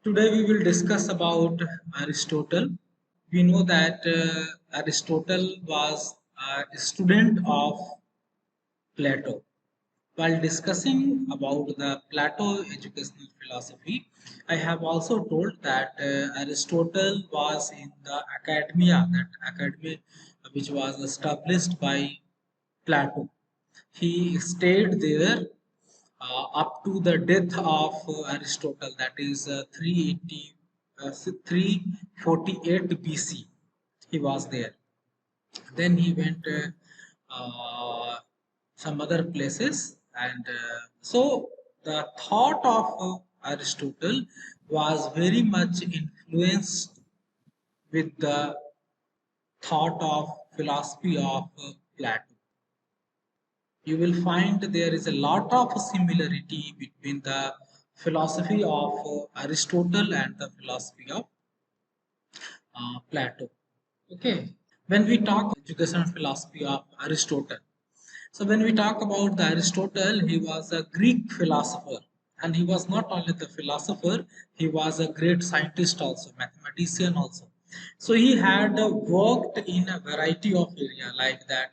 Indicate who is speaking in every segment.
Speaker 1: Today we will discuss about Aristotle. We know that Aristotle was a student of Plato. While discussing about the Plato educational philosophy, I have also told that Aristotle was in the academia, that academy which was established by Plato. He stayed there up to the death of Aristotle, that is 380, 348 BC. He was there. Then he went some other places, and so the thought of Aristotle was very much influenced with the thought of philosophy of Plato. You will find there is a lot of similarity between the philosophy of Aristotle and the philosophy of Plato. Okay, when we talk education philosophy of Aristotle, so when we talk about the Aristotle, he was a Greek philosopher, and he was not only the philosopher, he was a great scientist also, mathematician also. So he had worked in a variety of area like that,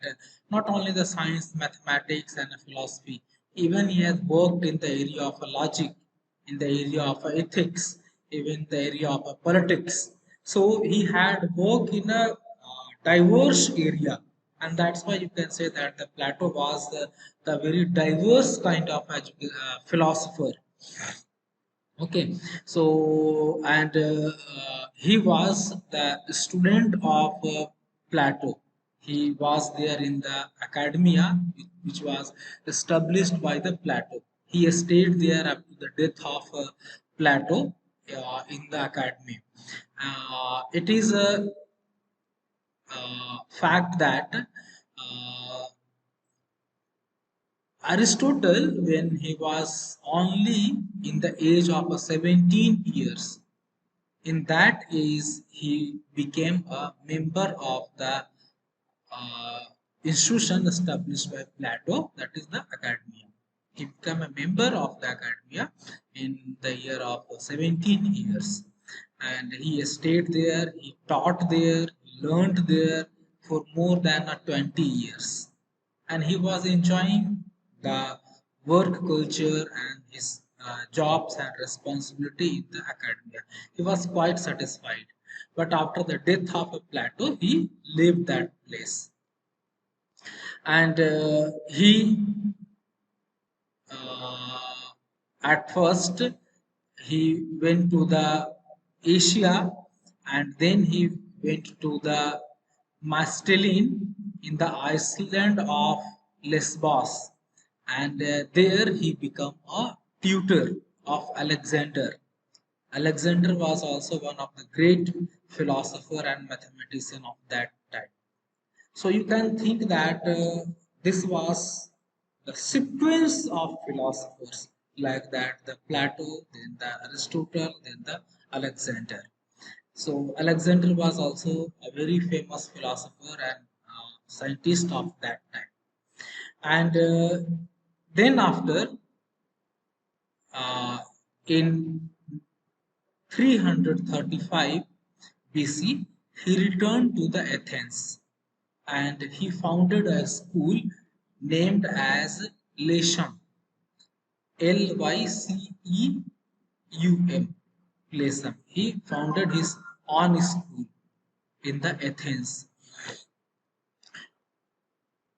Speaker 1: not only the science, mathematics, and philosophy. Even he has worked in the area of logic, in the area of ethics, even the area of politics. So he had worked in a diverse area, and that's why you can say that the Plato was the very diverse kind of philosopher. Okay, so and he was the student of Plato. He was there in the academia, which was established by the Plato. He stayed there up to the death of Plato in the academy. It is a fact that Aristotle, when he was only in the age of 17 years, in that age he became a member of the uh, institution established by Plato, that is the academia. He became a member of the academia in the year of 17 years, and he stayed there, he taught there, he learned there for more than 20 years, and he was enjoying the work culture and his jobs and responsibility in the academia. He was quite satisfied. But after the death of Plato, he left that place, and he uh, at first he went to the Asia, and then he went to the Mastelline in the island of Lesbos, and there he became a tutor of Alexander. Alexander was also one of the great philosopher and mathematician of that time. So you can think that this was the sequence of philosophers like that, the Plato, then the Aristotle, then the Alexander. So Alexander was also a very famous philosopher and scientist of that time. And then after, uh, in 335 BC, he returned to the Athens, and he founded a school named as Lyceum, Lyceum, Lyceum. He founded his own school in the Athens.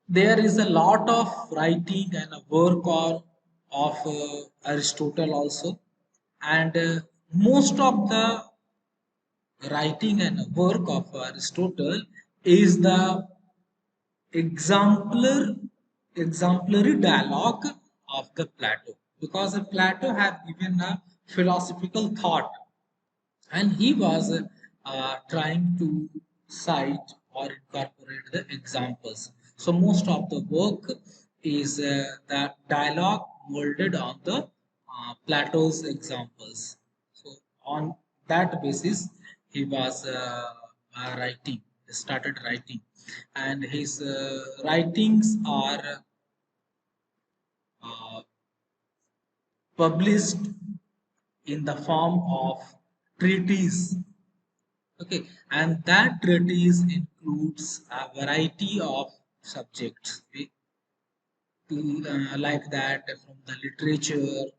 Speaker 1: There is a lot of writing and a work of Aristotle also, and most of the writing and work of Aristotle is the exemplar exemplary dialogue of the Plato, because Plato had given a philosophical thought, and he was trying to cite or incorporate the examples. So most of the work is the dialogue molded on the Plato's examples. So on that basis, he was writing, started writing, and his writings are uh, published in the form of treatise. Okay, and that treatise includes a variety of subjects, like that from the literature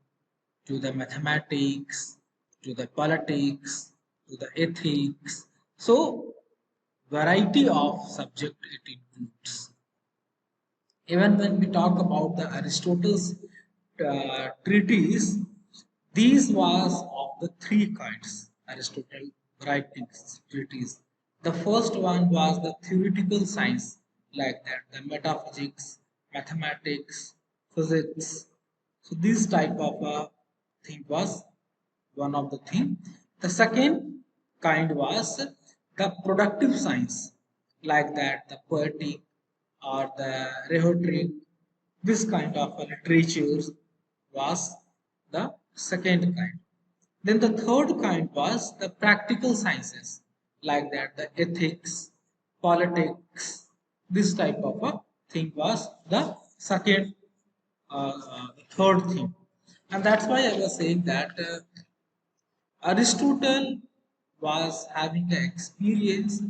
Speaker 1: to the mathematics to the politics to the ethics. So, variety of subject it includes. Even when we talk about the Aristotle's treatise, these was of the three kinds Aristotle writings treatise. The first one was the theoretical science, like that the metaphysics, mathematics, physics. So this type of thing was one of the thing. The second kind was the productive science, like that the poetic or the rhetoric. This kind of literature was the second kind. Then the third kind was the practical sciences, like that the ethics, politics. This type of a thing was the second, third thing, and that's why I was saying that Aristotle was having the experience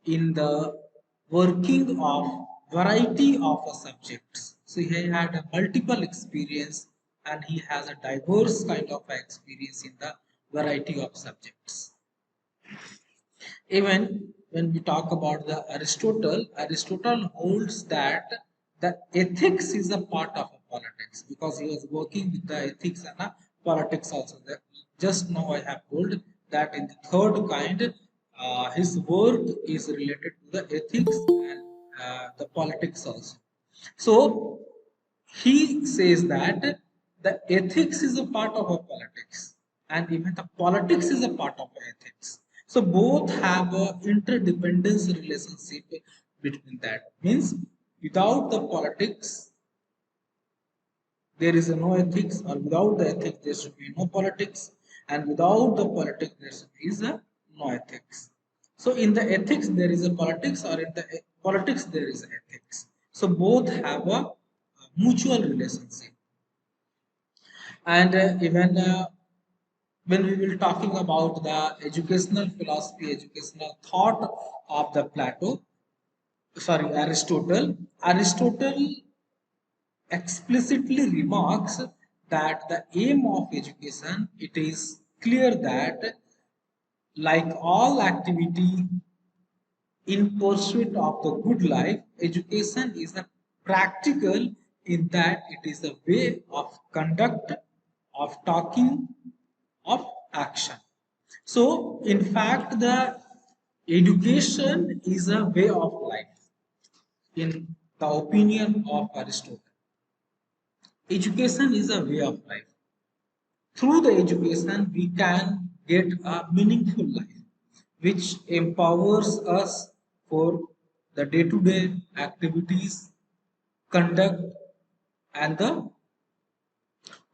Speaker 1: in the working of variety of subjects. So he had a multiple experience and he has a diverse kind of experience in the variety of subjects. Even when we talk about the Aristotle holds that the ethics is a part of a politics because he was working with the ethics and politics also. Just now I have told that in the third kind, his work is related to the ethics and the politics also. So he says that the ethics is a part of a politics and even the politics is a part of ethics. So both have a interdependence relationship between that. Means without the politics there is no ethics, or without the ethics there should be no politics, and without the politics there is a no ethics. So in the ethics there is a politics, or in the politics there is ethics. So both have a mutual relationship. And even when we will talking about the educational philosophy, educational thought of the Aristotle explicitly remarks that the aim of education, it is clear that like all activity in pursuit of the good life, education is a practical in that it is a way of conduct, of talking, of action. So, in fact, the education is a way of life, in the opinion of Aristotle. Education is a way of life. Through the education, we can get a meaningful life, which empowers us for the day to day activities, conduct, and the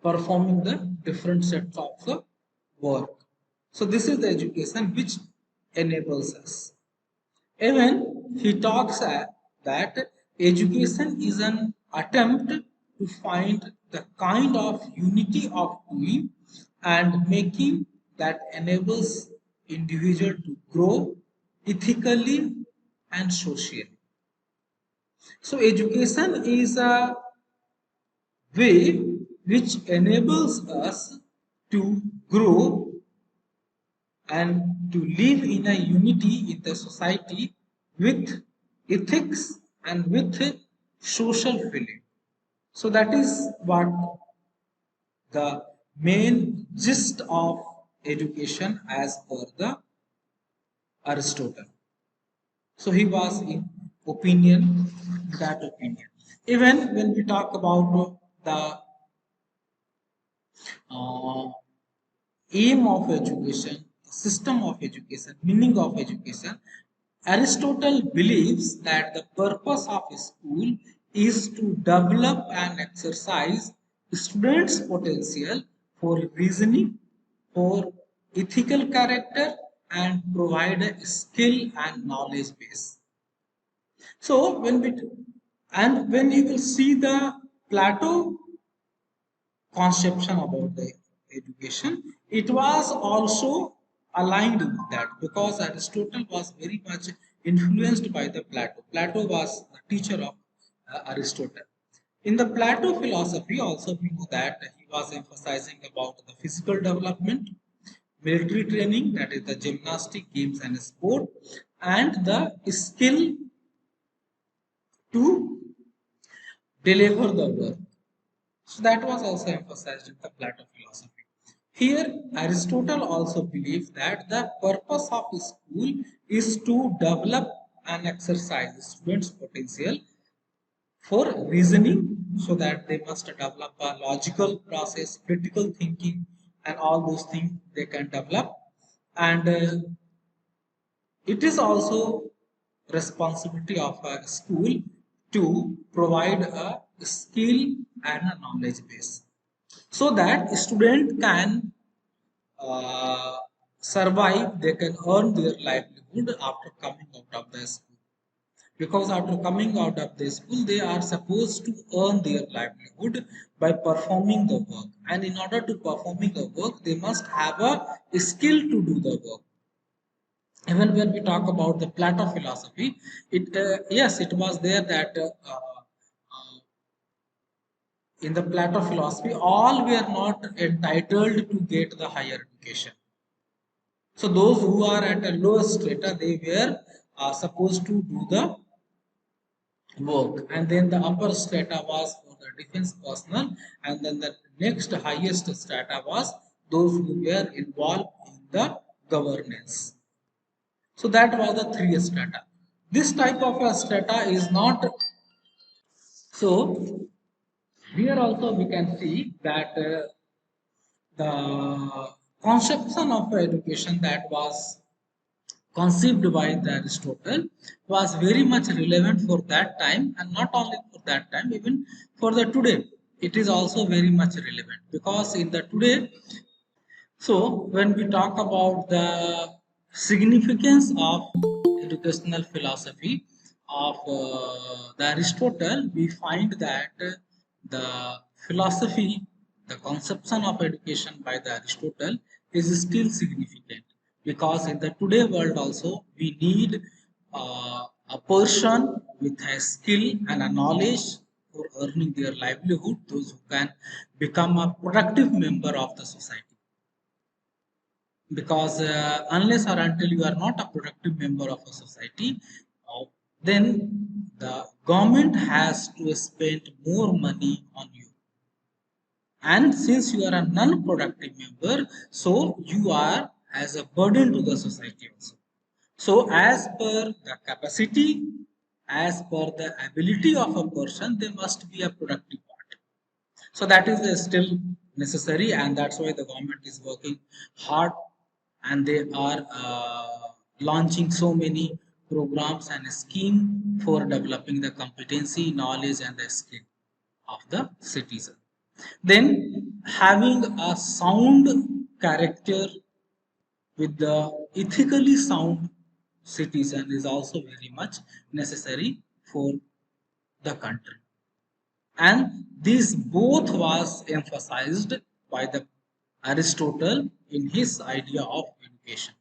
Speaker 1: performing the different sets of the work. So, this is the education which enables us. Even he talks that education is an attempt to find the kind of unity of doing and making that enables individual to grow ethically and socially. So education is a way which enables us to grow and to live in a unity in the society with ethics and with social feeling. So that is what the main gist of education as per the Aristotle. So he was in opinion, that opinion. Even when we talk about the uh, aim of education, system of education, meaning of education, Aristotle believes that the purpose of a school is to develop and exercise students' potential for reasoning, for ethical character, and provide a skill and knowledge base. So when you will see the Plato conception about the education, it was also aligned with that because Aristotle was very much influenced by the Plato. Plato was the teacher of Aristotle. In the Plato philosophy, also we know that he was emphasizing about the physical development, military training, that is the gymnastic, games and sport, and the skill to deliver the work. So that was also emphasized in the Plato philosophy. Here, Aristotle also believed that the purpose of school is to develop and exercise students' potential for reasoning, so that they must develop a logical process, critical thinking, and all those things they can develop. And it is also responsibility of a school to provide a skill and a knowledge base so that student can uh, survive, they can earn their livelihood after coming out of the school. Because after coming out of the school, they are supposed to earn their livelihood by performing the work. And in order to performing the work, they must have a skill to do the work. Even when we talk about the Plato philosophy, it yes, it was there that in the Plato philosophy, all were not entitled to get the higher education. So those who are at a lower strata, they were supposed to do the work, and then the upper strata was for the defense personnel, and then the next highest strata was those who were involved in the governance. So that was the three strata. This type of a strata is not so. Here also we can see that the conception of education that was conceived by the Aristotle was very much relevant for that time, and not only for that time, even for the today. It is also very much relevant because in the today, so when we talk about the significance of educational philosophy of the Aristotle, we find that the philosophy, the conception of education by the Aristotle is still significant because in the today world also we need a person with a skill and a knowledge for earning their livelihood, those who can become a productive member of the society because unless or until you are not a productive member of a society, uh, then the government has to spend more money on you. And since you are a non-productive member, so you are as a burden to the society also. So as per the capacity, as per the ability of a person, there must be a productive part. So that is still necessary, and that's why the government is working hard, and they are launching so many programs and scheme for developing the competency, knowledge, and the skill of the citizen. Then having a sound character with the ethically sound citizen is also very much necessary for the country, and this both was emphasized by the Aristotle in his idea of education.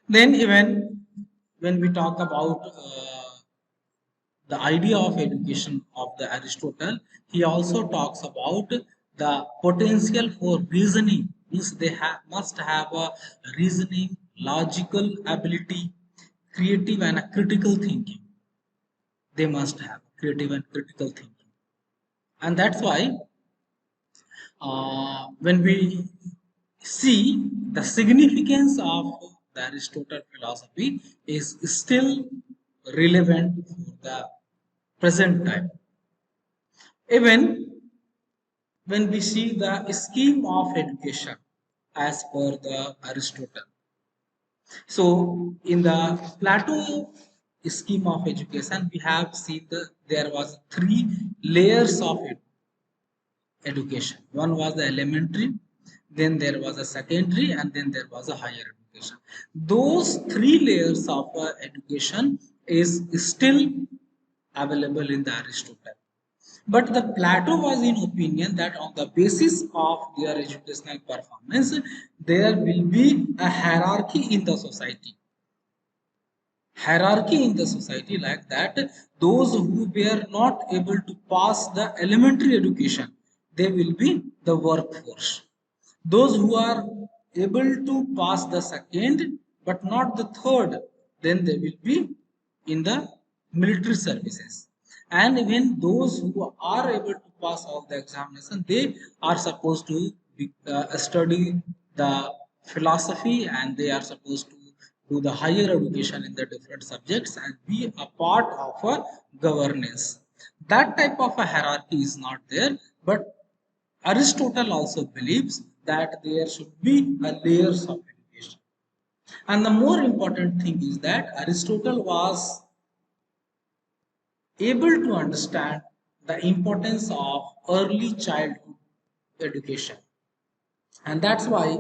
Speaker 1: Then even when we talk about the idea of education of the Aristotle, he also talks about the potential for reasoning. Means they must have a reasoning, logical ability, creative and a critical thinking. They must have creative and critical thinking, and that's why when we see the significance of the Aristotle philosophy is still relevant for the present time. Even when we see the scheme of education as per the Aristotle. So in the Plato scheme of education, we have seen there was three layers of education. One was the elementary, then there was a secondary, and then there was a higher education. Those three layers of education is still available in the Aristotle. But the Plato was in opinion that on the basis of their educational performance, there will be a hierarchy in the society. Hierarchy in the society like that those who were not able to pass the elementary education, they will be the workforce. Those who are able to pass the second but not the third, then they will be in the military services. And when those who are able to pass all the examination, they are supposed to study the philosophy, and they are supposed to do the higher education in the different subjects and be a part of a governance. That type of a hierarchy is not there, but Aristotle also believes that there should be a layers of education. And the more important thing is that Aristotle was able to understand the importance of early childhood education. And that's why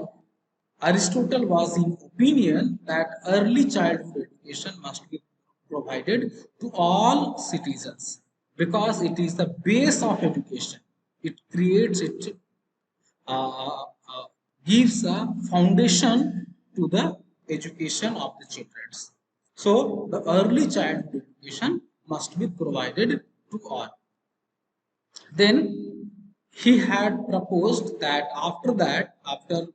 Speaker 1: Aristotle was in opinion that early childhood education must be provided to all citizens because it is the base of education. It creates it gives a foundation to the education of the children. So the early childhood education must be provided to all. Then he had proposed that, after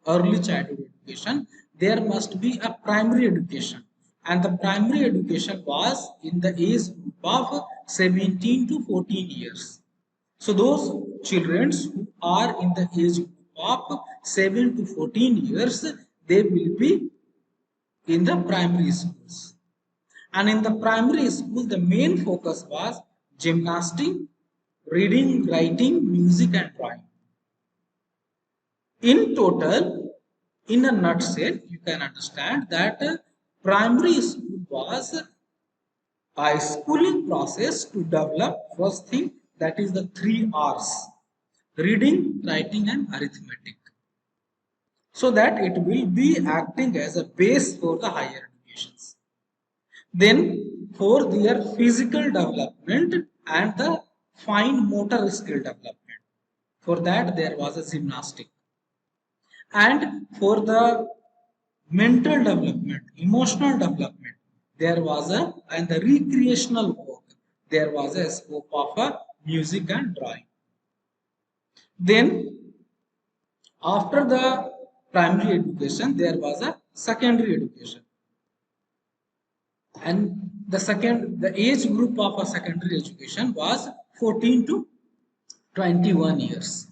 Speaker 1: early childhood education, there must be a primary education. And the primary education was in the age group of 17 to 14 years. So those children who are in the age group of 7 to 14 years, they will be in the primary schools. And in the primary school, the main focus was gymnastics, reading, writing, music, and drawing. In total, in a nutshell, you can understand that primary school was a schooling process to develop first thing, that is the three R's: reading, writing, and arithmetic, so that it will be acting as a base for the higher educations. Then for their physical development and the fine motor skill development, for that there was a gymnastic. And for the mental development, emotional development, there was a, and the recreational work, there was a scope of a music and drawing. Then after the primary education, there was a secondary education. And the age group of a secondary education was 14 to 21 years.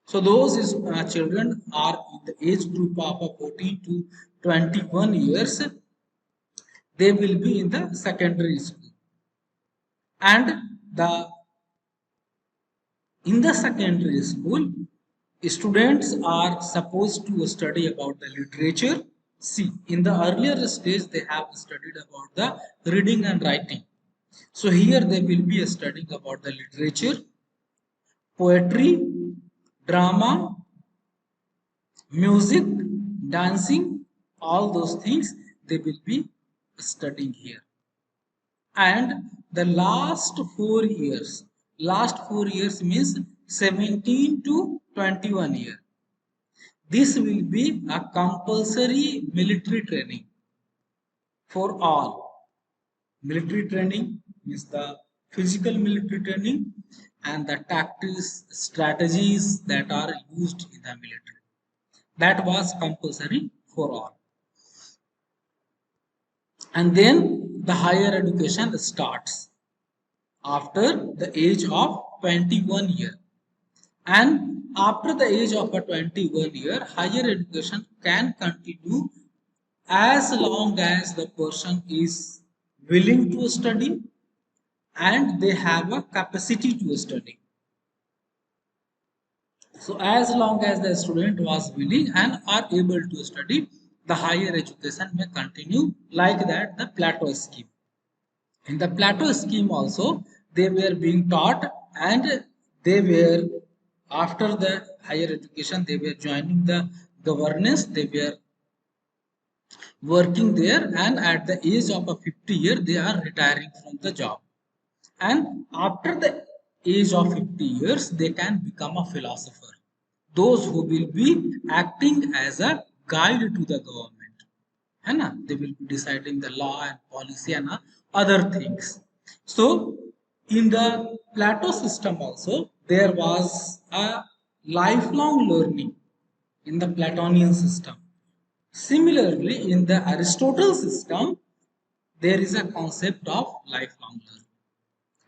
Speaker 1: So those children are in the age group of 14 to 21 years. They will be in the secondary school. And the in the secondary school, students are supposed to study about the literature. See, in the earlier stage, they have studied about the reading and writing. So here they will be studying about the literature, poetry, drama, music, dancing, all those things they will be studying here. And the last 4 years means 17 to 21 year. This will be a compulsory military training for all. Military training is the physical military training and the tactics, strategies that are used in the military. That was compulsory for all. And then the higher education starts after the age of 21 year. And after the age of a 21 year, higher education can continue as long as the person is willing to study and they have a capacity to study. So as long as the student was willing and are able to study, the higher education may continue like that the Plato scheme. In the Plato scheme also, they were being taught and they were, after the higher education, they were joining the governance, they were working there, and at the age of a 50 year, they are retiring from the job. And after the age of 50 years, they can become a philosopher. Those who will be acting as a guide to the government. है ना? They will be deciding the law and policy and other things. So, in the Plato system also, there was a lifelong learning in the Platonian system. Similarly, in the Aristotle system, there is a concept of lifelong learning.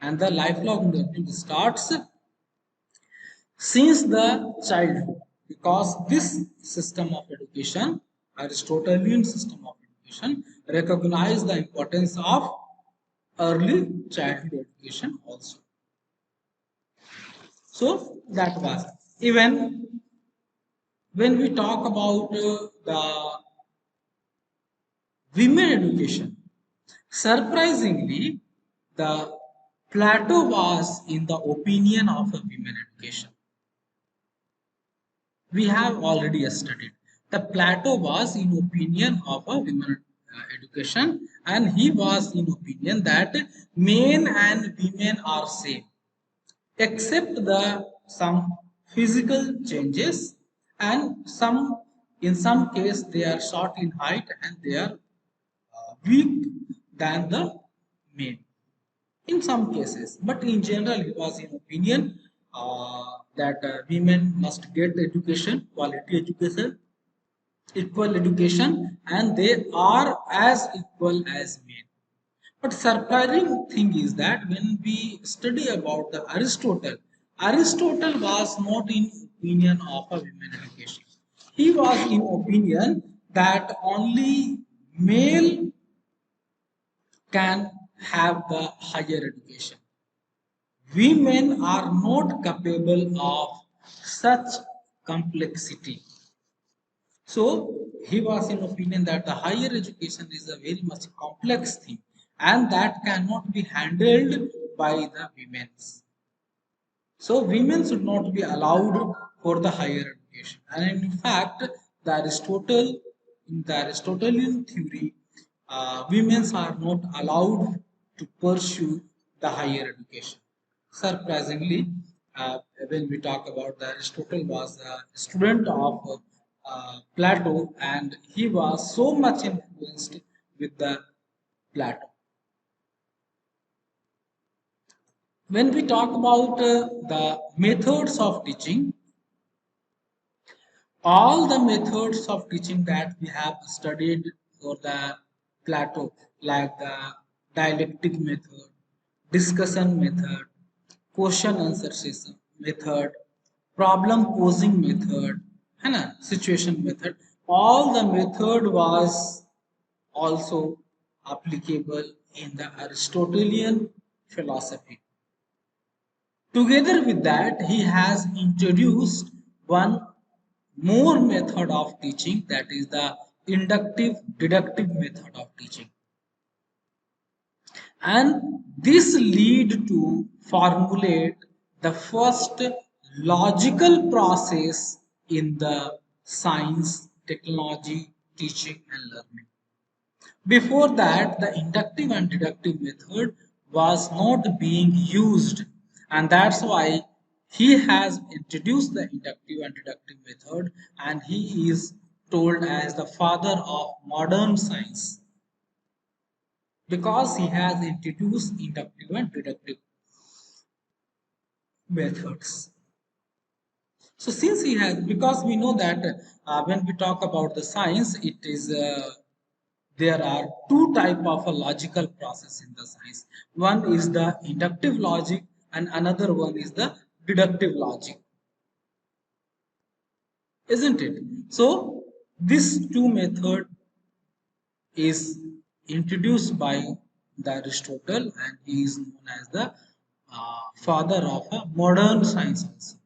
Speaker 1: And the lifelong learning starts since the childhood, because this system of education, Aristotelian system of education, recognize the importance of early childhood education also. So that was, even when we talk about the women education, surprisingly, the Plato was in the opinion of a women education. We have already studied. The Plato was in opinion of a women education, and he was in opinion that men and women are same, except the some physical changes, and some, in some case they are short in height and they are weak than the men in some cases, but in general he was in opinion that women must get education, quality education, equal education, and they are as equal as men. But surprising thing is that when we study about the Aristotle, Aristotle was not in opinion of a women education. He was in opinion that only male can have the higher education. Women are not capable of such complexity. So he was in opinion that the higher education is a very much complex thing, and that cannot be handled by the women. So women should not be allowed for the higher education. And in fact, the Aristotle, in the Aristotelian theory, women are not allowed to pursue the higher education. Surprisingly, when we talk about the Aristotle was a student of Plato, and he was so much influenced with the Plato. When we talk about the methods of teaching, all the methods of teaching that we have studied for the Plato, like the dialectic method, discussion method, question answer method, problem posing method, है ना, situation method, all the method was also applicable in the Aristotelian philosophy. Together with that, he has introduced one more method of teaching, that is the inductive deductive method of teaching. And this lead to formulate the first logical process in the science, technology, teaching and learning. Before that, the inductive and deductive method was not being used, and that's why he has introduced the inductive and deductive method, and he is told as the father of modern science because he has introduced inductive and deductive methods. So since he has, because we know that when we talk about the science, it is there are two type of a logical process in the science. One is the inductive logic and another one is the deductive logic, isn't it? So this two method is introduced by the Aristotle, and he is known as the father of a modern science also.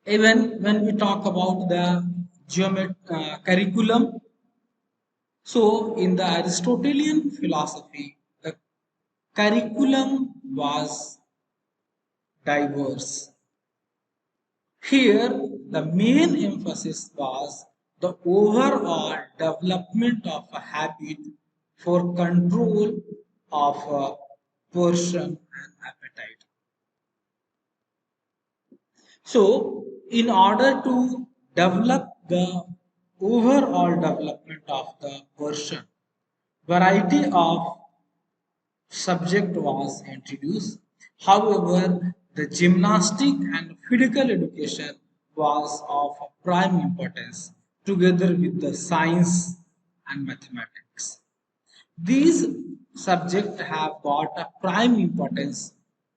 Speaker 1: Even when we talk about the curriculum, so in the Aristotelian philosophy, the curriculum was diverse. Here, the main emphasis was the overall development of a habit for control of portion, and appetite. So, in order to develop the overall development of the person, variety of subject was introduced. However, the gymnastic and physical education was of prime importance together with the science and mathematics. These subjects have got a prime importance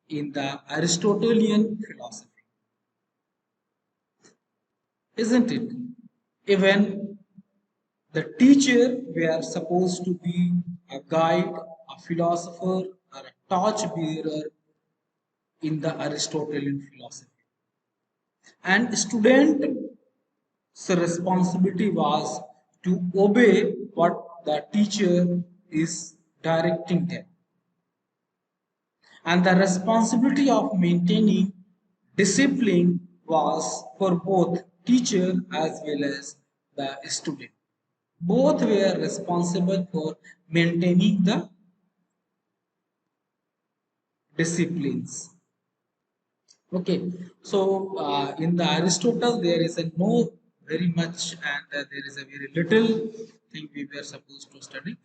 Speaker 1: in the Aristotelian philosophy, isn't it? Even the teacher were supposed to be a guide, a philosopher, or a torch bearer in the Aristotelian philosophy. And student's responsibility was to obey what the teacher is directing them. And the responsibility of maintaining discipline was for both teacher as well as the student. Both were responsible for maintaining the disciplines. Okay, so in the Aristotle, there is a no very much and there is a very little thing we were supposed to study.